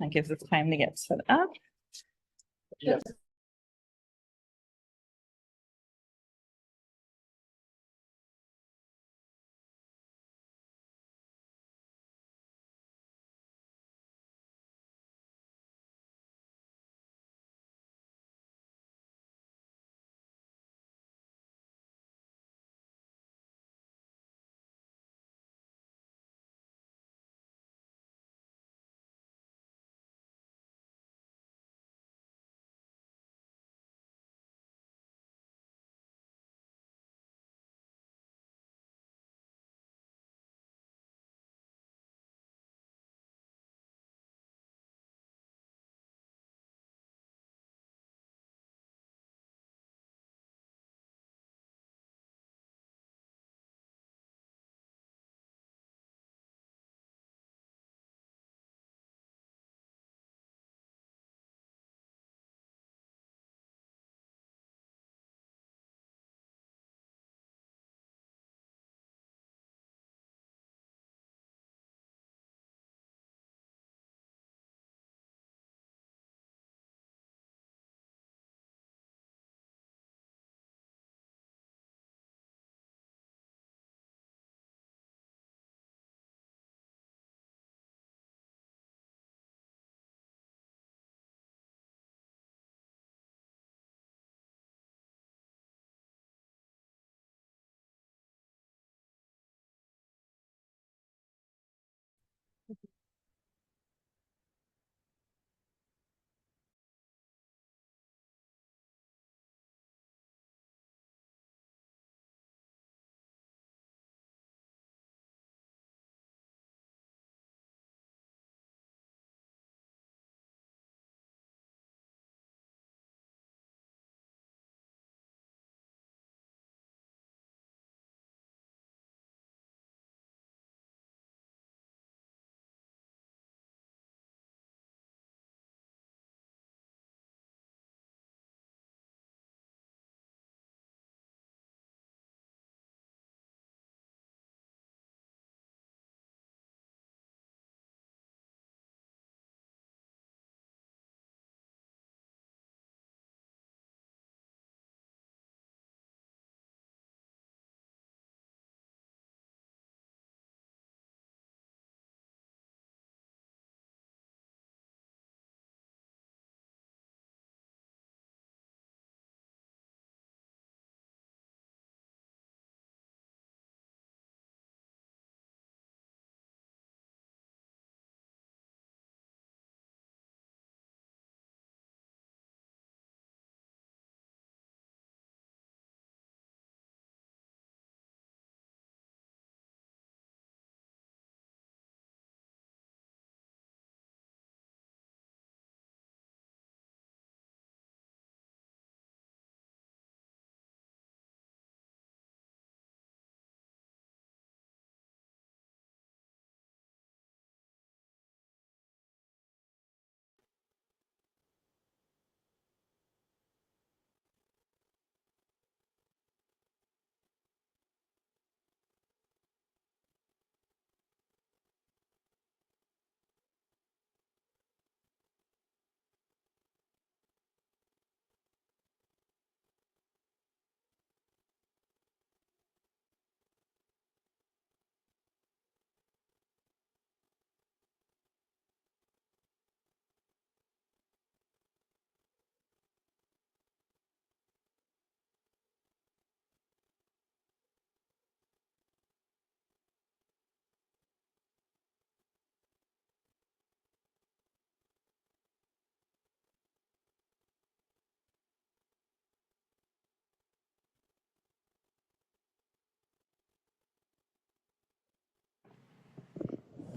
That gives us time to get set up. Yes.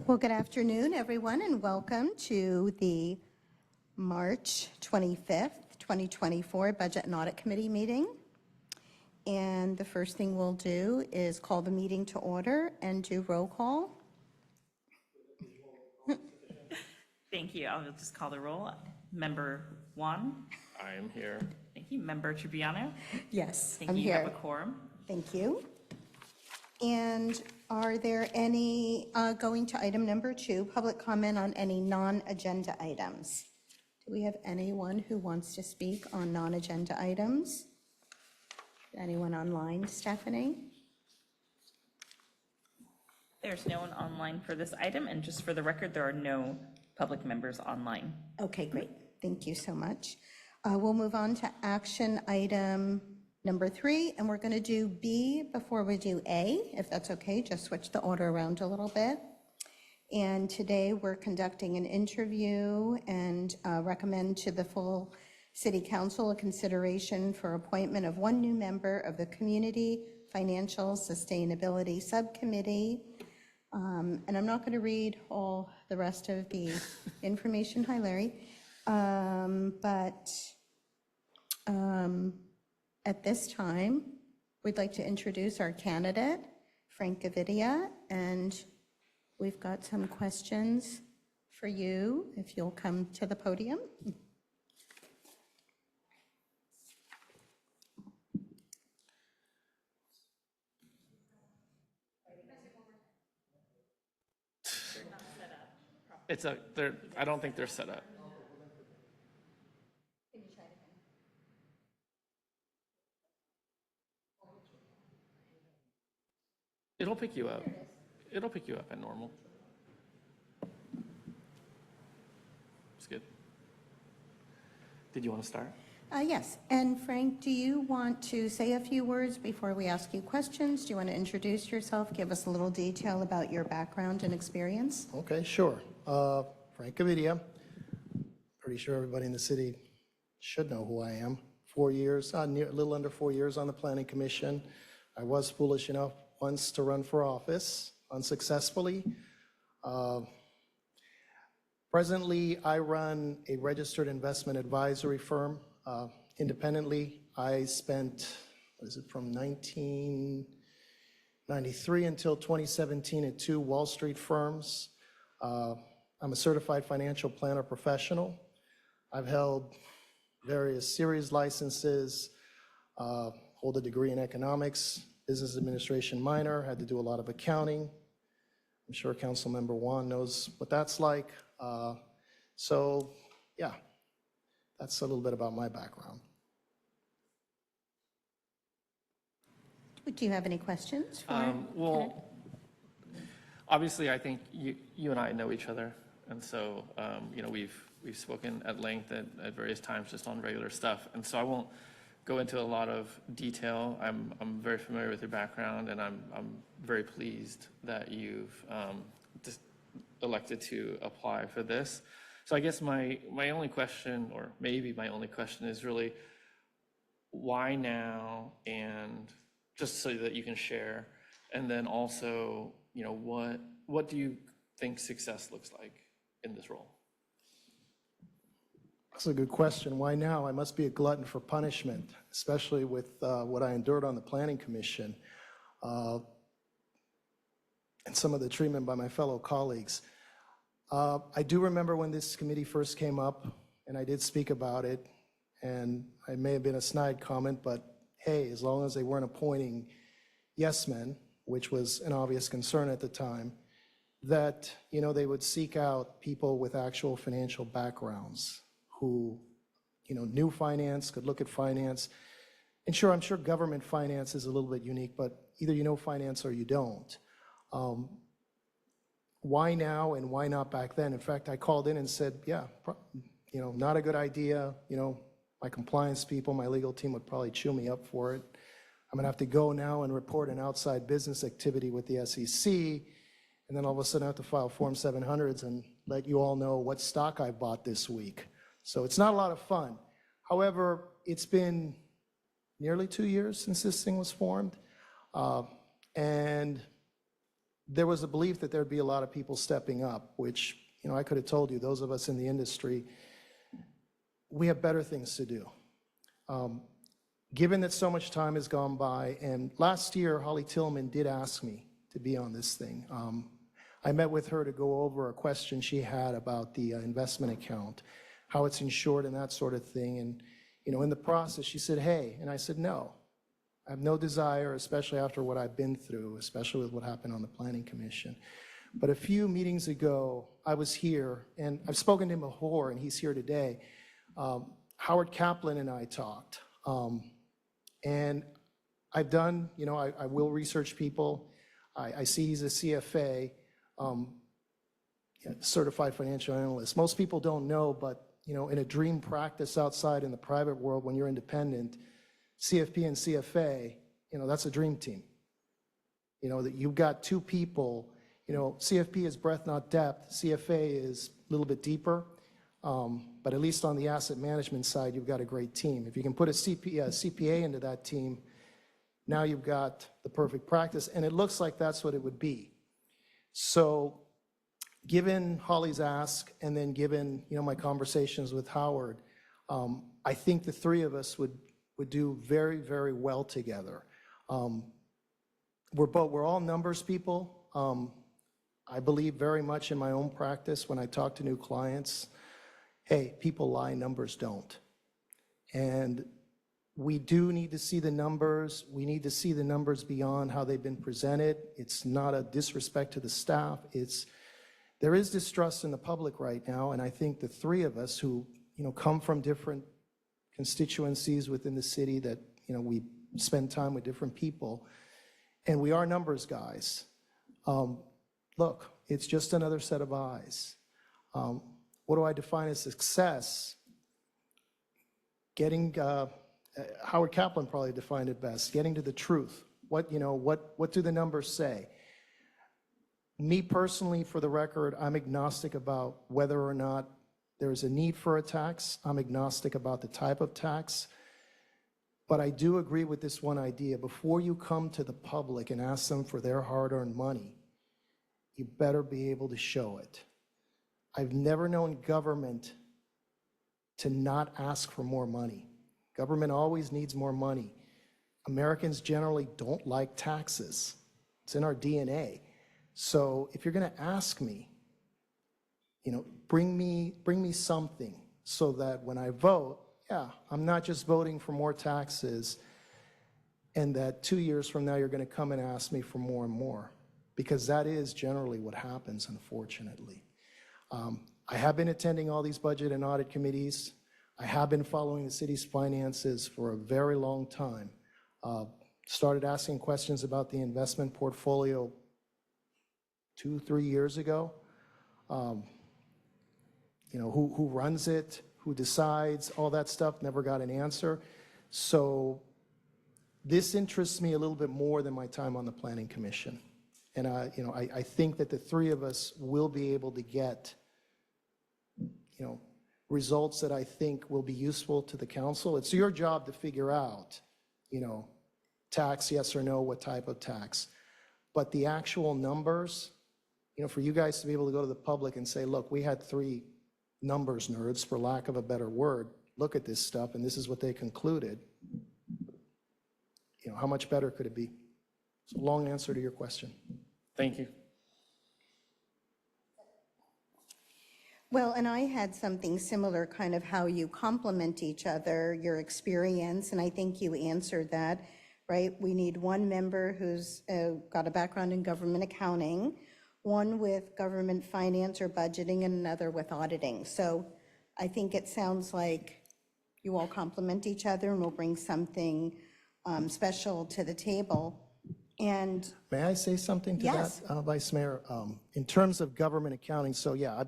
Well, good afternoon, everyone, and welcome to the March 25th, 2024 Budget and Audit Committee meeting. And the first thing we'll do is call the meeting to order and do roll call. Thank you. I'll just call the roll. Member Juan. I am here. Thank you. Member Triviano. Yes, Thank I'm you. here. You have a quorum. Thank you. And Are there any, going to item number 2, public comment on any non-agenda items? Do we have anyone who wants to speak on non-agenda items? Anyone online, Stephanie? There's no one online for this item, and just for the record, there are no public members online. Okay, great. Thank you so much. We'll move on to action item number 3, and we're going to do B before we do A, if that's okay. Just switch the order around a little bit. And today we're conducting an interview and recommend to the full City Council a consideration for appointment of one new member of the Community Financial Sustainability Subcommittee. And I'm not going to read all the rest of the information. Hi, Larry. At this time, we'd like to introduce our candidate, Frank Gavidia, and we've got some questions for you, if you'll come to the podium. I don't think they're set up. It'll pick you up. It'll pick you up at normal. It's good. Did you want to start? Yes, and Frank, do you want to say a few words before we ask you questions? Do you want to introduce yourself, give us a little detail about your background and experience? Okay, sure. Frank Gavidia. Pretty sure everybody in the city should know who I am. 4 years, a little under 4 years on the Planning Commission. I was foolish enough once to run for office unsuccessfully. Presently, I run a registered investment advisory firm independently. I spent, from 1993 until 2017 at 2 Wall Street firms. I'm a certified financial planner professional. I've held various series licenses, hold a degree in economics, business administration minor, had to do a lot of accounting. I'm sure Councilmember Juan knows what that's like. So yeah, that's a little bit about my background. Do you have any questions for? Well, obviously, I think you and I know each other, and so we've spoken at length at various times just on regular stuff, and so I won't go into a lot of detail. I'm very familiar with your background, and I'm very pleased that you've just elected to apply for this. So I guess my only question, or maybe my only question, is really why now, and just so that you can share, and then also, what do you think success looks like in this role? That's a good question. Why now? I must be a glutton for punishment, especially with what I endured on the Planning Commission and some of the treatment by my fellow colleagues. I do remember when this committee first came up, and I did speak about it, and I may have been a snide comment, but hey, as long as they weren't appointing yes men, which was an obvious concern at the time, that they would seek out people with actual financial backgrounds who knew finance, could look at finance. And sure, I'm sure government finance is a little bit unique, but either you know finance or you don't. Why now and why not back then? In fact, I called in and said, yeah, not a good idea. My compliance people, my legal team would probably chew me up for it. I'm gonna have to go now and report an outside business activity with the SEC, and then all of a sudden I have to file Form 700s and let you all know what stock I bought this week. So it's not a lot of fun. However, it's been nearly 2 years since this thing was formed, and there was a belief that there'd be a lot of people stepping up, which I could have told you, those of us in the industry, we have better things to do. Given that so much time has gone by, and last year, Holly Tillman did ask me to be on this thing. I met with her to go over a question she had about the investment account, how it's insured and that sort of thing. And, in the process, she said, hey, and I said, no. I have no desire, especially after what I've been through, especially with what happened on the Planning Commission. But a few meetings ago, I was here, and I've spoken to him before, and he's here today. Howard Kaplan and I talked. And I've done, I will research people. I see he's a CFA, certified financial analyst. Most people don't know, but, in a dream practice outside in the private world, when you're independent, CFP and CFA, that's a dream team. That you've got two people, CFP is breadth, not depth. CFA is a little bit deeper. But at least on the asset management side, you've got a great team. If you can put a CPA into that team, now you've got the perfect practice, and it looks like that's what it would be. So given Holly's ask, and then given, my conversations with Howard, I think the three of us would do very, very well together. We're all numbers people. I believe very much in my own practice when I talk to new clients. Hey, people lie, numbers don't. And we do need to see the numbers. We need to see the numbers beyond how they've been presented. It's not a disrespect to the staff. There is distrust in the public right now, and I think the three of us who, come from different constituencies within the city that, we spend time with different people, and we are numbers guys. Look, it's just another set of eyes. What do I define as success? Getting, Howard Kaplan probably defined it best, getting to the truth. What do the numbers say? Me personally, for the record, I'm agnostic about whether or not there's a need for a tax. I'm agnostic about the type of tax. But I do agree with this one idea. Before you come to the public and ask them for their hard-earned money, you better be able to show it. I've never known government to not ask for more money. Government always needs more money. Americans generally don't like taxes. It's in our DNA. So if you're going to ask me, bring me something so that when I vote, I'm not just voting for more taxes, and that 2 years from now you're going to come and ask me for more and more, because that is generally what happens, unfortunately. I have been attending all these budget and audit committees. I have been following the city's finances for a very long time. Started asking questions about the investment portfolio 2-3 years ago. Who runs it, who decides, all that stuff, never got an answer. So this interests me a little bit more than my time on the Planning Commission. And I think that the three of us will be able to get, results that I think will be useful to the council. It's your job to figure out, tax, yes or no, what type of tax. But the actual numbers, for you guys to be able to go to the public and say, look, we had three numbers nerds, for lack of a better word, look at this stuff, and this is what they concluded. How much better could it be? It's a long answer to your question. Thank you. Well, and I had something similar, kind of how you complement each other, your experience, and I think you answered that, right? We need one member who's got a background in government accounting, one with government finance or budgeting, and another with auditing. So I think it sounds like you all complement each other and will bring something special to the table. And may I say something to yes. that, Vice Mayor? In terms of government accounting, so yeah,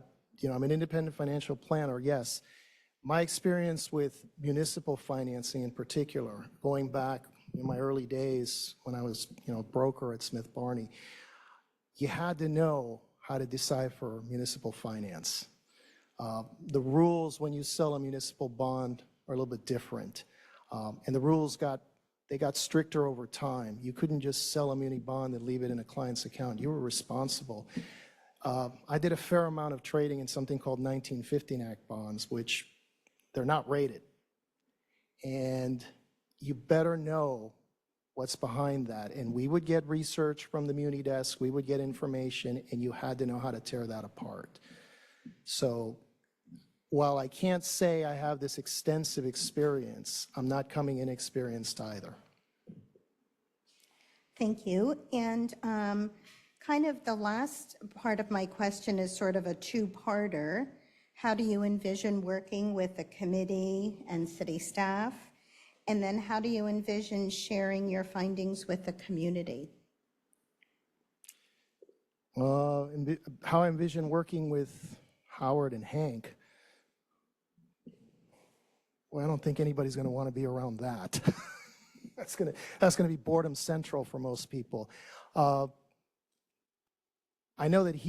I'm an independent financial planner, yes. My experience with municipal financing in particular, going back in my early days when I was, a broker at Smith Barney, you had to know how to decipher municipal finance. The rules when you sell a municipal bond are a little bit different. And the rules got stricter over time. You couldn't just sell a muni bond and leave it in a client's account. You were responsible. I did a fair amount of trading in something called 1915 Act bonds, which they're not rated. And you better know what's behind that. And we would get research from the Muni desk, we would get information, and you had to know how to tear that apart. So while I can't say I have this extensive experience, I'm not coming inexperienced either. Thank you. And kind of the last part of my question is sort of a two-parter. How do you envision working with the committee and city staff? And then how do you envision sharing your findings with the community? How I envision working with Howard and Hank, well, I don't think anybody's going to want to be around that. That's going to be boredom central for most people. I know that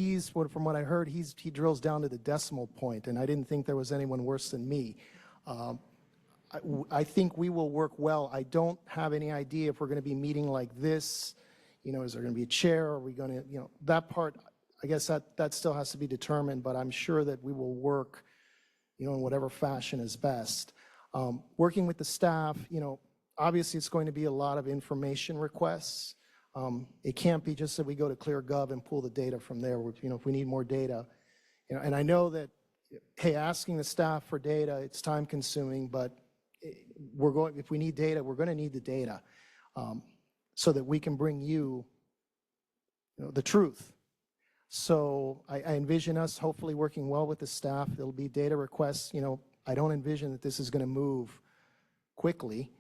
from what I heard, he drills down to the decimal point, and I didn't think there was anyone worse than me. I think we will work well. I don't have any idea if we're going to be meeting like this. Is there going to be a chair? Are we going to, that part, I guess that still has to be determined, but I'm sure that we will work, in whatever fashion is best. Working with the staff, obviously it's going to be a lot of information requests. It can't be just that we go to ClearGov and pull the data from there. If we need more data, and I know that, hey, asking the staff for data, it's time consuming, but if we need data, we're going to need the data so that we can bring you, the truth. So I envision us hopefully working well with the staff. There'll be data requests. I don't envision that this is going to move quickly,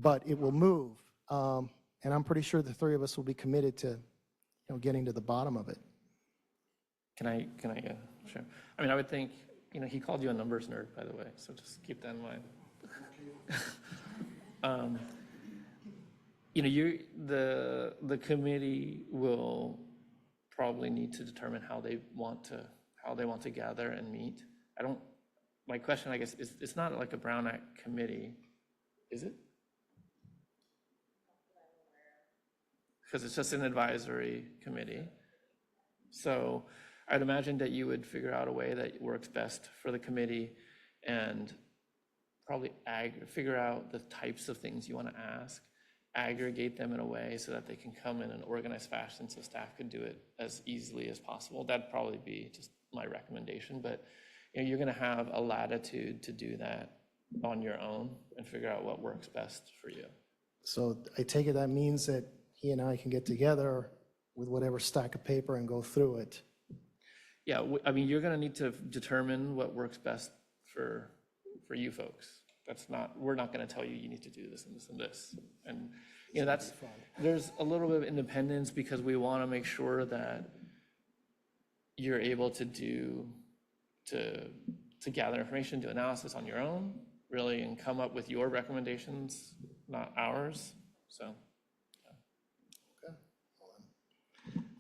but it will move. And I'm pretty sure the three of us will be committed to, getting to the bottom of it. Can I, sure. I mean, I would think, he called you a numbers nerd, by the way, so just keep that in mind. The committee will probably need to determine how they want to gather and meet. My question, I guess, is it's not like a Brown Act committee, is it? Because it's just an advisory committee. So I'd imagine that you would figure out a way that works best for the committee and probably figure out the types of things you want to ask, aggregate them in a way so that they can come in an organized fashion so staff could do it as easily as possible. That'd probably be just my recommendation, but you're going to have a latitude to do that on your own and figure out what works best for you. So I take it that means that he and I can get together with whatever stack of paper and go through it. Yeah, I mean, you're going to need to determine what works best for you folks. We're not going to tell you you need to do this and this and this. And there's a little bit of independence because we want to make sure that you're able to gather information, do analysis on your own, really, and come up with your recommendations, not ours. So.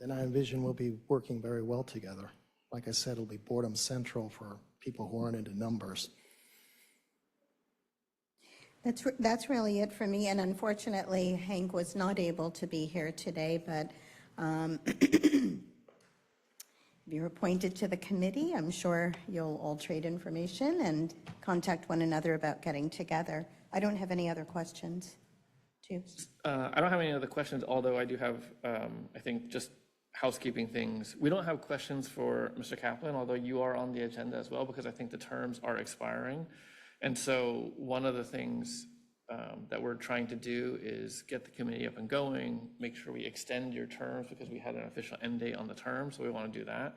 Then I envision we'll be working very well together. Like I said, it'll be boredom central for people who aren't into numbers. That's really it for me, and unfortunately, Hank was not able to be here today, but if you're appointed to the committee, I'm sure you'll all trade information and contact one another about getting together. I don't have any other questions. I don't have any other questions, although I do have, I think, just housekeeping things. We don't have questions for Mr. Kaplan, although you are on the agenda as well, because I think the terms are expiring. And so one of the things that we're trying to do is get the committee up and going, make sure we extend your terms because we had an official end date on the term, so we want to do that.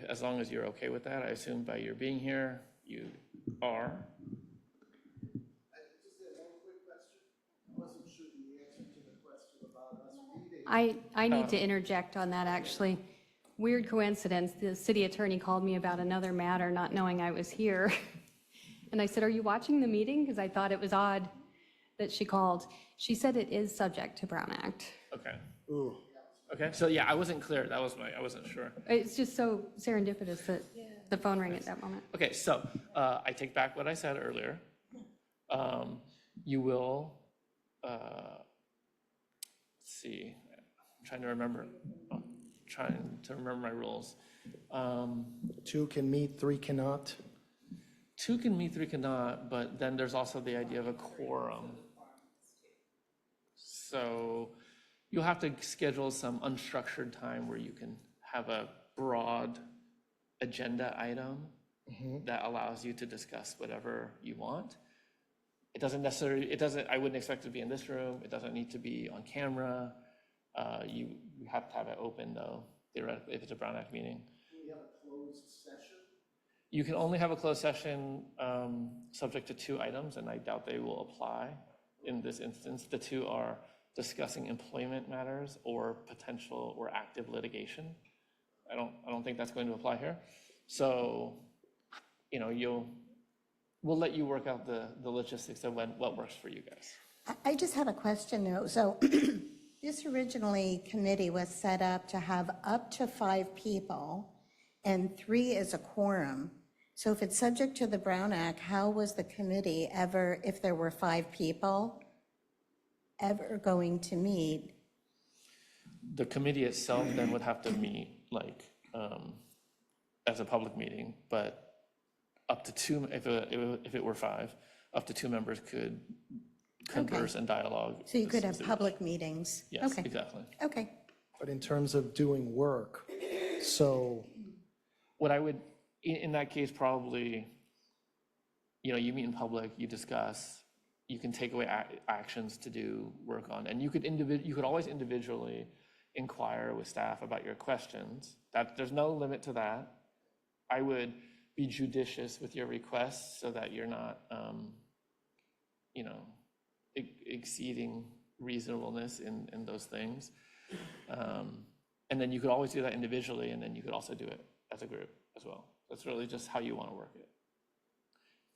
As long as you're okay with that, I assume by your being here, you are. I need to interject on that, actually. Weird coincidence, the city attorney called me about another matter, not knowing I was here. And I said, "Are you watching the meeting?" Because I thought it was odd that she called. She said it is subject to Brown Act. Okay. Ooh. Okay, so yeah, I wasn't clear. I wasn't sure. It's just so serendipitous that the phone rang at that moment. Okay, so I take back what I said earlier. You will, let's see, I'm trying to remember my rules. 2 can meet, 3 cannot. 2 can meet, 3 cannot, but then there's also the idea of a quorum. So you'll have to schedule some unstructured time where you can have a broad agenda item that allows you to discuss whatever you want. It doesn't necessarily, I wouldn't expect it to be in this room. It doesn't need to be on camera. You have to have it open though, theoretically, if it's a Brown Act meeting. We have a closed session? You can only have a closed session subject to 2 items, and I doubt they will apply in this instance. The 2 are discussing employment matters or potential or active litigation. I don't think that's going to apply here. So, you know, we'll let you work out the logistics of what works for you guys. I just have a question though. So this originally committee was set up to have up to 5 people and 3 is a quorum. So if it's subject to the Brown Act, how was the committee ever, if there were 5 people, ever going to meet? The committee itself then would have to meet like as a public meeting, but up to 2, if it were 5, up to 2 members could converse and dialogue. So you could have as they public meetings? wish. Yes, Okay. exactly. Okay. But in terms of doing work, so, What I would, in that case, probably, you know, you meet in public, you discuss, you can take away actions to do work on, and you could always individually inquire with staff about your questions. There's no limit to that. I would be judicious with your requests so that you're not, you know, exceeding reasonableness in those things. And then you could always do that individually, and then you could also do it as a group as well. That's really just how you want to work it.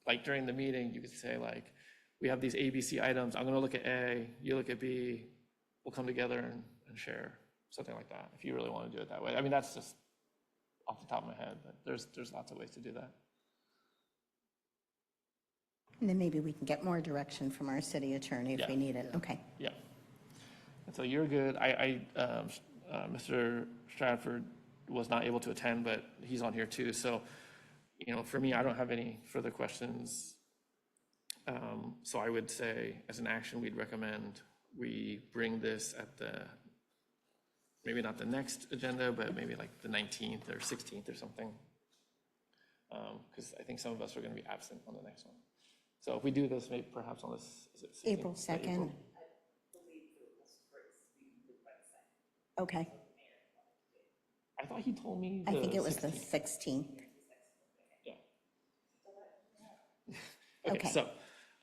Like during the meeting, you could say like, we have these ABC items. I'm going to look at A, you look at B. We'll come together and share, something like that, if you really want to do it that way. I mean, that's just off the top of my head, but there's lots of ways to do that. And then maybe we can get more direction from our city attorney if we need it. Okay. Yeah. And so you're good. Mr. Stratford was not able to attend, but he's on here too. So, you know, for me, I don't have any further questions. So I would say, as an action, we'd recommend we bring this at maybe not the next agenda, but maybe like the 19th or 16th or something. Because I think some of us are going to be absent on the next one. So if we do this, maybe perhaps on this, is it 16th? April 2nd. Okay. I thought he told me I think it was the 16th. 16th. Yeah. Okay. So,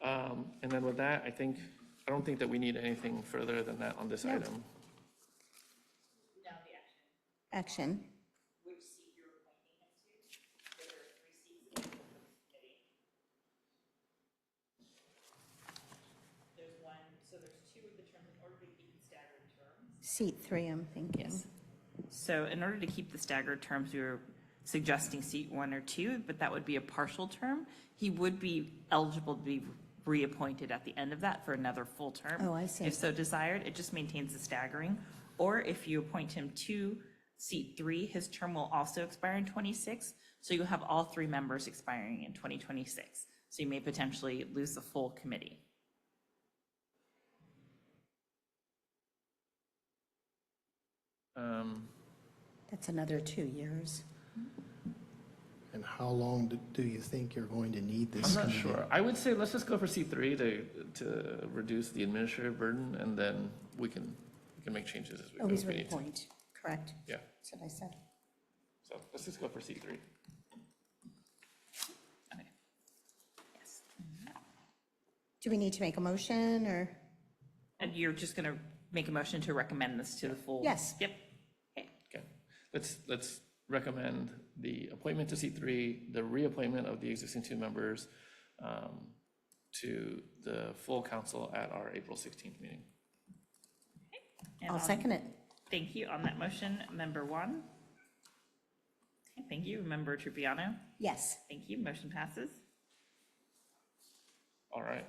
and then with that, I don't think that we need anything further than that on this No. item. Now the action. Action. Which seat you're appointing him to? There are 3 seats in the committee. There's 1, so there's 2 of the terms in order to keep the staggered terms. Seat 3, I'm thinking. Yes. So in order to keep the staggered terms, we were suggesting seat 1 or 2, but that would be a partial term. He would be eligible to be reappointed at the end of that for another full term. Oh, I see. If so desired, it just maintains the staggering. Or if you appoint him to seat 3, his term will also expire in 26. So you'll have all 3 members expiring in 2026. So you may potentially lose the full committee. That's another 2 years. and how long do you think you're going to need this I'm not committee? sure. I would say let's just go for C3 to reduce the administrative burden, and then we can make changes as we go. Always if we need to. reappoint, correct? Yeah, That's what I said. so let's just go for C3. Okay. Yes. Do we need to make a motion, or? And you're just going to make a motion to recommend this to the full? Yes. Yep. Okay. Okay, let's recommend the appointment to C3, the reappointment of the existing 2 members to the full council at our April 16th meeting. And I'll on- second it. Thank you. On that motion, member Juan? Okay, thank you. Member Trupiano? Yes. Thank you. Motion passes. All right.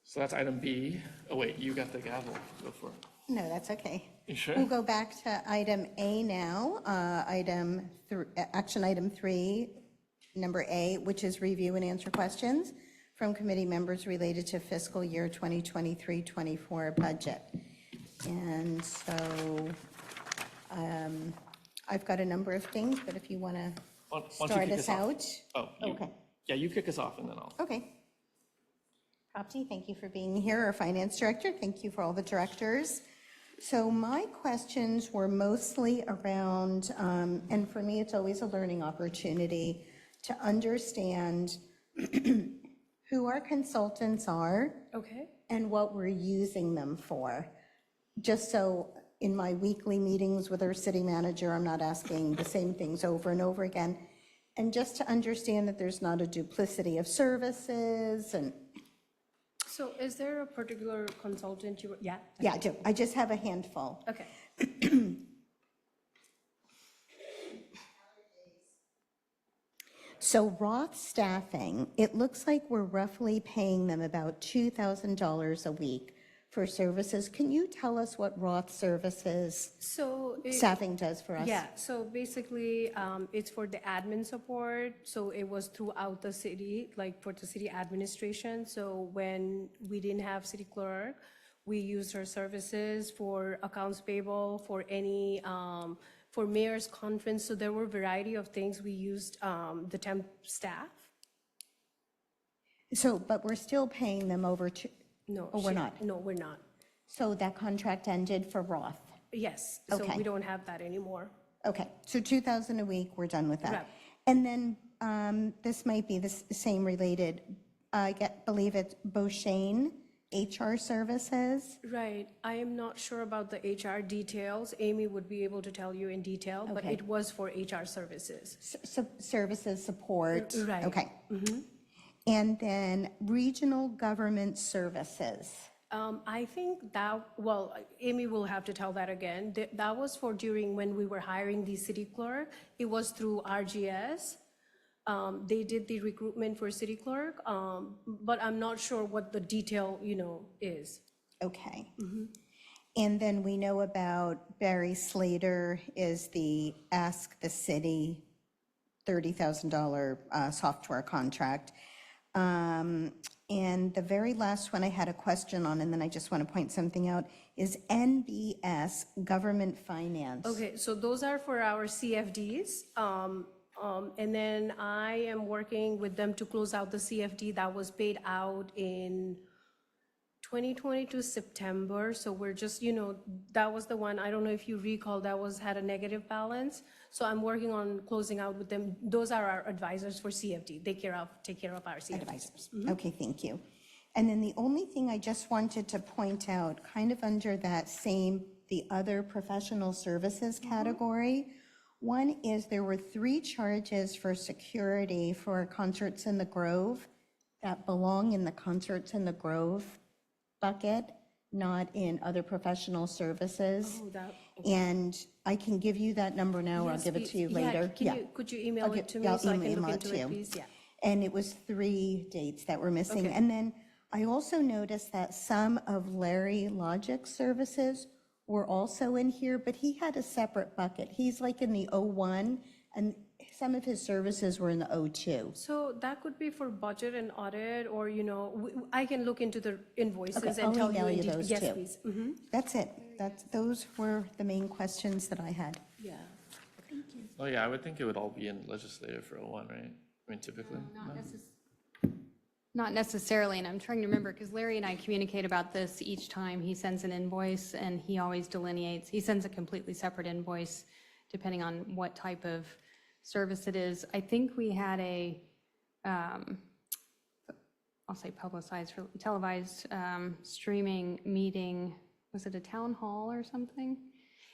So that's item B. Oh, wait, you got the gavel. Go for it. No, that's okay. You sure? We'll go back to item A now, action item 3, number A, which is review and answer questions from committee members related to fiscal year 2023-24 budget. And so I've got a number of things, but if you want to Why don't you start kick us off? out. Oh, Okay. yeah, you kick us off and then I'll. Okay. Propti, thank you for being here. Our finance director, thank you for all the directors. So my questions were mostly around, and for me, it's always a learning opportunity to understand who our consultants are Okay. and what we're using them for. Just so in my weekly meetings with our city manager, I'm not asking the same things over and over again. And just to understand that there's not a duplicity of services and, So is there a particular consultant you, yeah? yeah, I do. I just have a handful. Okay. So Roth staffing, it looks like we're roughly paying them about $2,000 a week for services. Can you tell us what Roth services So. staffing does for us? Yeah, so basically, it's for the admin support, so it was throughout the city, like for the city administration. So when we didn't have city clerk, we used her services for accounts payable, for any, for mayor's conference. So there were a variety of things we used, the temp staff. So, but we're still paying them over to, No. Oh, we're not. No, we're not. so that contract ended for Roth. Yes, so Okay. we don't have that anymore. Okay, so 2,000 a week, we're done with that. Right. And then this might be the same related, believe it's Beauchene HR Services. Right. I am not sure about the HR details. Amy would be able to tell you in detail, but Okay. it was for HR services. Services support. Right. Okay. And then Regional Government Services. I think that, well, Amy will have to tell that again. That was for during when we were hiring the city clerk. It was through RGS. They did the recruitment for city clerk, but I'm not sure what the detail, is. Okay. And then we know about Barry Slater is the Ask the City $30,000 software contract. And the very last one I had a question on, and then I just want to point something out, is NBS Government Finance. Okay, so those are for our CFDs. And then I am working with them to close out the CFD that was paid out in 2022 September. So we're just, that was the one, I don't know if you recall, had a negative balance. So I'm working on closing out with them. Those are our advisors for CFD. They take care of our CFDs. Advisors. Okay, thank you. And then the only thing I just wanted to point out, kind of under that same, the other professional services category, one is there were 3 charges for security for Concerts in the Grove that belong in the Concerts in the Grove bucket, not in other professional services. Oh, that- And I can give you that number now, or I'll Yes, give it to please. you Yeah, later. could you email it to me I'll so I can email look it into to it, you. please? Yeah. And it was 3 dates that were missing. Okay. And then I also noticed that some of Larry Logic's services were also in here, but he had a separate bucket. He's like in the 01, and some of his services were in the 02. So that could be for budget and audit, or, I can look into the invoices Okay, and I'll tell you email in you detail. those Yes, too. please. That's it. Those were the main questions that I had. Yeah. Oh, yeah, I would think it would all be in legislative for 01, right? I mean, typically. Not necessarily, and I'm trying to remember, because Larry and I communicate about this each time he sends an invoice, and he always delineates, he sends a completely separate invoice depending on what type of service it is. I think we had a, I'll say publicized, televised streaming meeting, was it a town hall or something?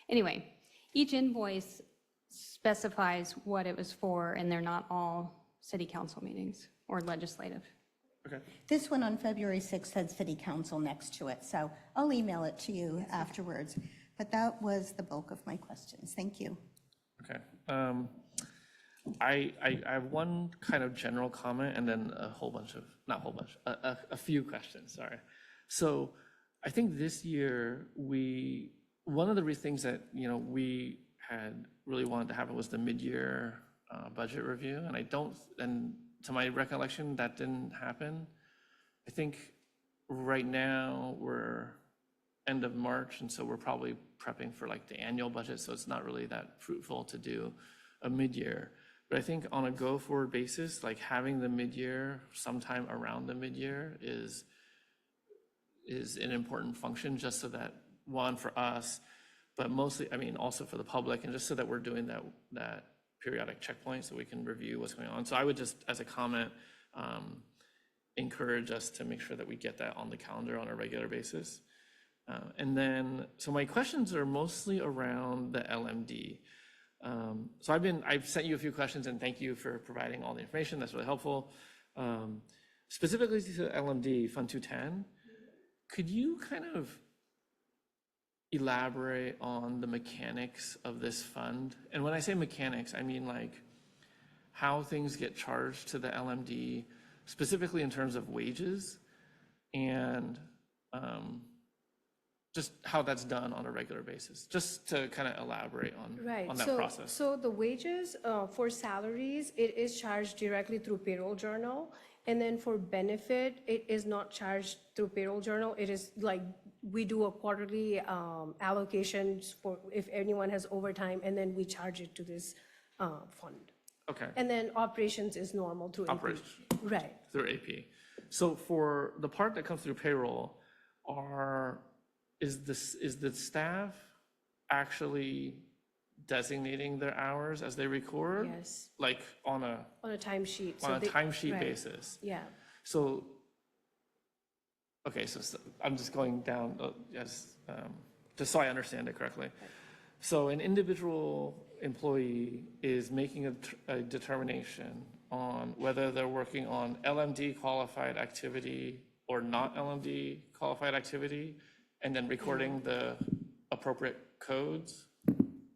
Anyway, each invoice specifies what it was for, and they're not all city council meetings or legislative. Okay. This one on February 6th had city council next to it, so I'll email it to you afterwards. But that was the bulk of my questions. Thank you. Okay. I have one kind of general comment and then a whole bunch of, not a whole bunch, a few questions, sorry. So I think this year one of the things that, we had really wanted to happen was the mid-year budget review. And to my recollection, that didn't happen. I think right now we're end of March, and so we're probably prepping for like the annual budget, so it's not really that fruitful to do a mid-year. But I think on a go-forward basis, like having the mid-year sometime around the mid-year is is an important function, just so that, one, for us, but mostly, I mean, also for the public, and just so that we're doing that periodic checkpoint so we can review what's going on. So I would just, as a comment, encourage us to make sure that we get that on the calendar on a regular basis. And then, so my questions are mostly around the LMD. So I've sent you a few questions, and thank you for providing all the information. That's really helpful. Specifically to LMD Fund 210, could you kind of elaborate on the mechanics of this fund? And when I say mechanics, I mean like how things get charged to the LMD, specifically in terms of wages, and just how that's done on a regular basis, just to kind of elaborate on that process. So the wages for salaries, it is charged directly through payroll journal. And then for benefit, it is not charged through payroll journal. It is like, we do a quarterly allocations for if anyone has overtime, and then we charge it to this fund. Okay. And then operations is normal through AP. Operations. Right. Through AP. So for the part that comes through payroll, is the staff actually designating their hours as they record? Yes. Like on a timesheet. timesheet right. basis? Yeah. So, okay, so I'm just going down, just so I understand it correctly. So an individual employee is making a determination on whether they're working on LMD qualified activity or not LMD qualified activity, and then recording the appropriate codes?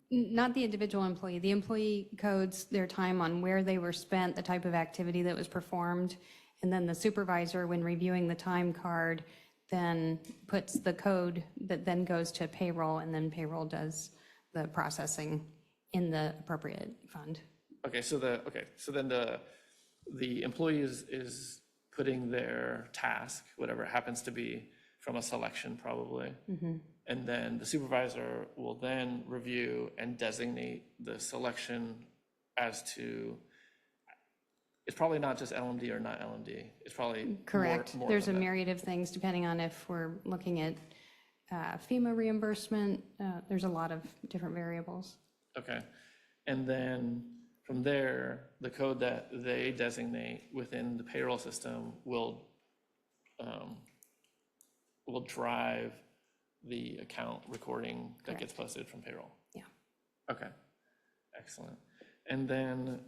Not the individual employee. The employee codes their time on where they were spent, the type of activity that was performed, and then the supervisor, when reviewing the time card, then puts the code that then goes to payroll, and then payroll does the processing in the appropriate fund. Okay, so then the employee is putting their task, whatever it happens to be, from a selection probably. And then the supervisor will then review and designate the selection as to, it's probably not just LMD or not LMD. It's probably Correct. more There's a than that. myriad of things depending on if we're looking at FEMA reimbursement. There's a lot of different variables. Okay. And then from there, the code that they designate within the payroll system will drive the account recording that gets posted from payroll. Yeah. Okay, excellent. And then,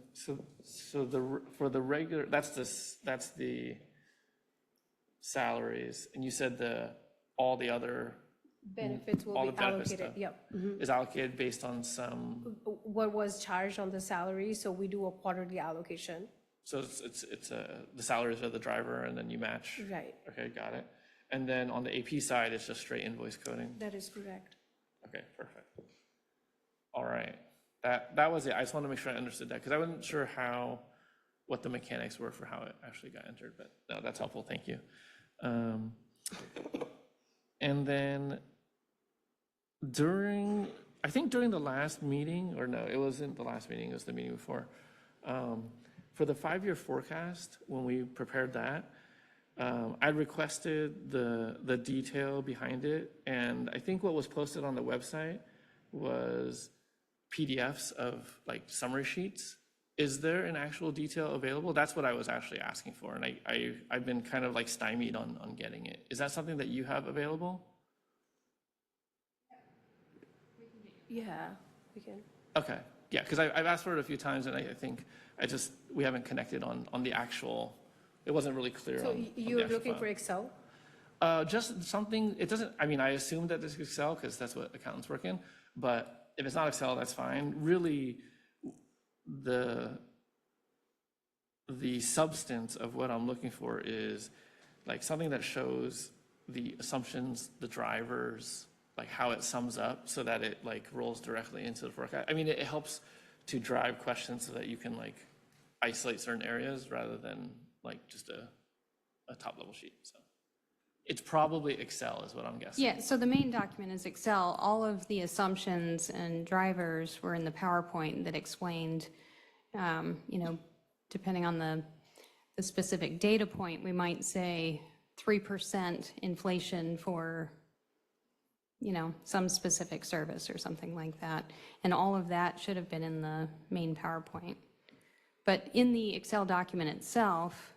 for the regular, that's the salaries, and you said all the other Benefits will all be the benefit allocated, stuff yep. is allocated based on some, What was charged on the salary, so we do a quarterly allocation. so it's the salaries of the driver, and then you match. Right. Okay, got it. And then on the AP side, it's just straight invoice coding. That is correct. Okay, perfect. All right, that was it. I just wanted to make sure I understood that, because I wasn't sure what the mechanics were for how it actually got entered, but no, that's helpful, thank you. And then I think during the last meeting, or no, it wasn't the last meeting, it was the meeting before. For the 5-year forecast, when we prepared that, I requested the detail behind it, and I think what was posted on the website was PDFs of like summary sheets. Is there an actual detail available? That's what I was actually asking for, and I've been kind of like stymied on getting it. Is that something that you have available? Yeah, we can. Okay, yeah, because I've asked for it a few times, and I think we haven't connected on the actual, it wasn't really clear So on the you're actual looking file. for Excel? Just something, it doesn't, I mean, I assume that it's Excel because that's what accountants work in, but if it's not Excel, that's fine. Really, the substance of what I'm looking for is like something that shows the assumptions, the drivers, like how it sums up so that it like rolls directly into the forecast. I mean, it helps to drive questions so that you can like isolate certain areas rather than like just a top level sheet, so. It's probably Excel is what I'm guessing. Yeah, so the main document is Excel. All of the assumptions and drivers were in the PowerPoint that explained, depending on the specific data point, we might say 3% inflation for, you know, some specific service or something like that. And all of that should have been in the main PowerPoint. But in the Excel document itself,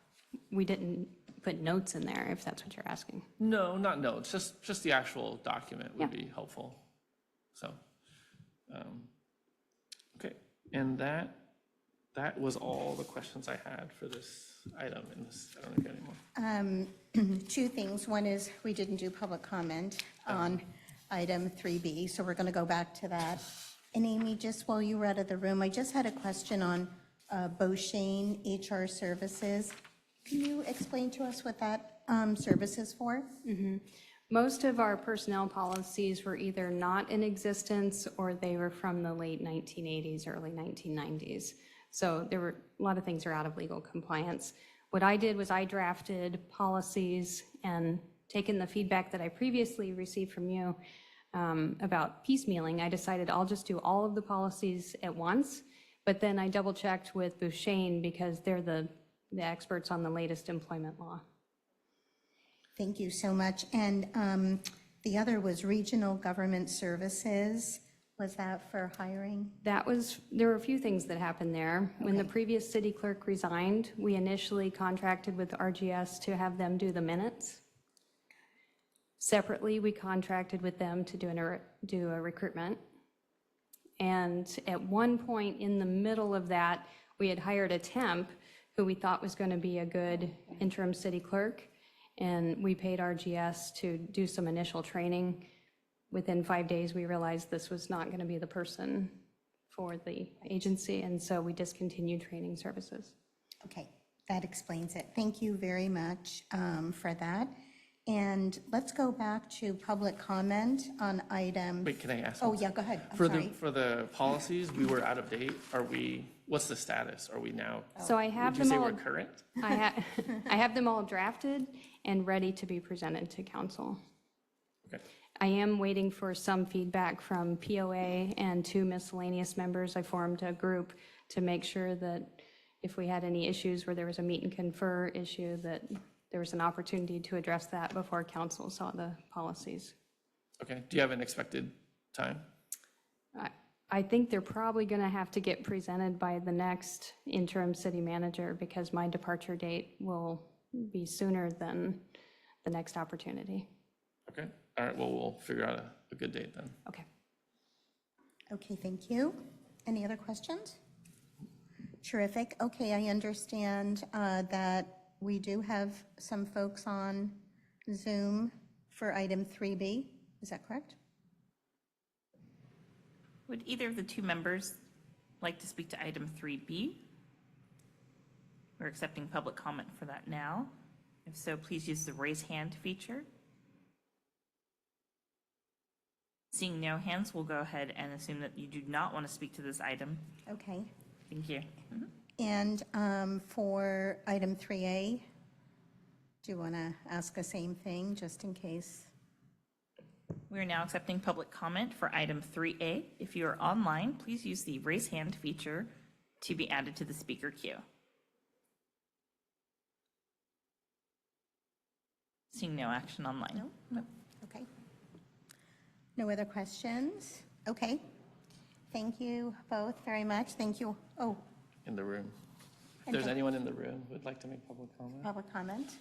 we didn't put notes in there, if that's what you're asking. No, not notes, just the actual document would be helpful. So, okay, and that was all the questions I had for this item in this, I don't know if you have any more. Two things. One is we didn't do public comment on item 3B, so we're going to go back to that. And Amy, just while you were out of the room, I just had a question on Beauchene HR Services. Can you explain to us what that service is for? Most of our personnel policies were either not in existence or they were from the late 1980s, early 1990s. So there were a lot of things are out of legal compliance. What I did was I drafted policies and taken the feedback that I previously received from you about piecemealing. I decided I'll just do all of the policies at once, but then I double checked with Beauchene because they're the experts on the latest employment law. Thank you so much. And the other was Regional Government Services. Was that for hiring? There were a few things that happened there. When the previous city clerk resigned, we initially contracted with RGS to have them do the minutes. Separately, we contracted with them to do a recruitment. And at one point in the middle of that, we had hired a temp who we thought was going to be a good interim city clerk. And we paid RGS to do some initial training. Within 5 days, we realized this was not going to be the person for the agency, and so we discontinued training services. Okay, that explains it. Thank you very much for that. And let's go back to public comment on item. Wait, can I ask? Oh, yeah, go ahead. I'm For sorry. the policies, we were out of date. What's the status? Are we now? So I have Would you them say all, we're current? I have them all drafted and ready to be presented to council. Okay. I am waiting for some feedback from POA and 2 miscellaneous members. I formed a group to make sure that if we had any issues where there was a meet and confer issue, that there was an opportunity to address that before council saw the policies. Okay. Do you have an expected time? I think they're probably going to have to get presented by the next interim city manager because my departure date will be sooner than the next opportunity. Okay. All right. Well, we'll figure out a good date then. Okay. Okay, thank you. Any other questions? Terrific. Okay, I understand that we do have some folks on Zoom for item 3B. Is that correct? Would either of the two members like to speak to item 3B? We're accepting public comment for that now. If so, please use the raise hand feature. Seeing no hands, we'll go ahead and assume that you do not want to speak to this item. Okay. Thank you. And for item 3A, do you want to ask the same thing, just in case? We are now accepting public comment for item 3A. If you are online, please use the raise hand feature to be added to the speaker queue. Seeing no action online. No? Okay. No other questions? Okay. Thank you both very much. Thank you. Oh, In the room. If And there's the- anyone in the room who would like to make public comment? public comment?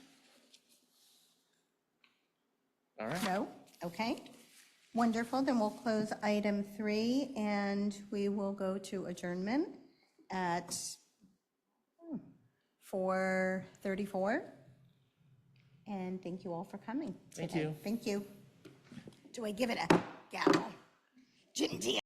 All right. No? Okay. Wonderful. Then we'll close item 3 and we will go to adjournment at 4:34. And thank you all for coming Thank today. you. Thank you. Do I give it a gavel?